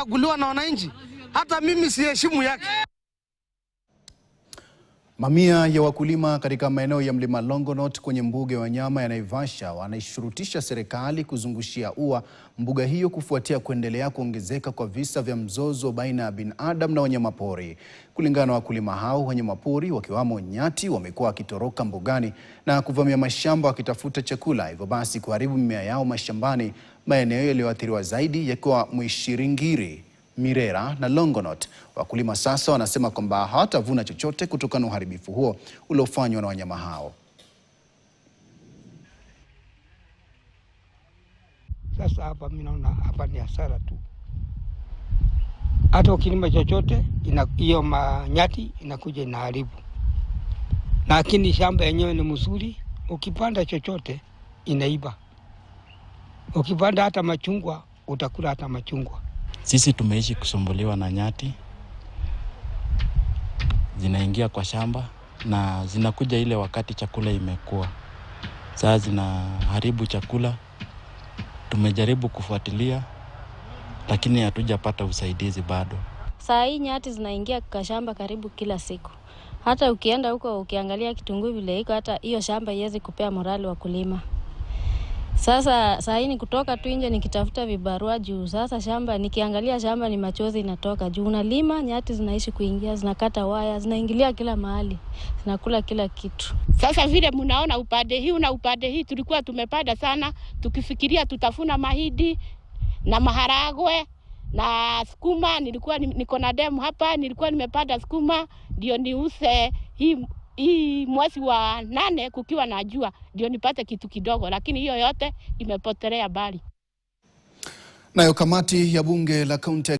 Guliwa na wananchi, hata mimi siheshimu yake. Mamia ya wakulima katika maeneo ya Mlima Longonot kwenye mbuga ya wanyama ya Naivasha wanaishurutisha serikali kuzungushia ua mbuga hiyo kufuatia kuendelea kuongezeka kwa visa vya mzozo baina ya binadamu na wanyamapori. Kulingana na wakulima hao, wanyamapori wakiwamo nyati wamekuwa wakitoroka mbugani na kuvamia mashamba wakitafuta chakula, hivyo basi kuharibu mimea yao mashambani, maeneo yaliyoathiriwa zaidi yakiwa Mwishiringiri, Mirera na Longonot. Wakulima sasa wanasema kwamba hawatavuna chochote kutokana na uharibifu huo uliofanywa na wanyama hao. Sasa hapa mimi naona hapa ni hasara tu. Hata ukilima chochote hiyo manyati inakuja inaharibu. Lakini shamba yenyewe ni mzuri, ukipanda chochote inaiba. Ukipanda hata machungwa utakula hata machungwa. Sisi tumeishi kusumbuliwa na nyati. Zinaingia kwa shamba na zinakuja ile wakati chakula imekuwa. Sasa zinaharibu chakula. Tumejaribu kufuatilia lakini hatujapata usaidizi bado. Saa hii nyati zinaingia kwa shamba karibu kila siku. Hata ukienda huko ukiangalia kitunguu vile iko, hata hiyo shamba haiwezi kupea morali wa kulima. Sasa saa hii ni kutoka tu nje nikitafuta vibarua juu. Sasa shamba nikiangalia shamba ni machozi inatoka juu. Unalima nyati zinaishi kuingia, zinakata waya, zinaingilia kila mahali, zinakula kila kitu. Sasa vile mnaona upande hii na upande hii tulikuwa tumepanda sana, tukifikiria tutafuna mahindi na maharagwe na sukuma. Nilikuwa niko na demu hapa, nilikuwa nimepanda sukuma ndio niuse hii mwezi wa 8 kukiwa na jua ndio nipate kitu kidogo, lakini hiyo yote imepotelea bali. Nayo kamati ya bunge la kaunti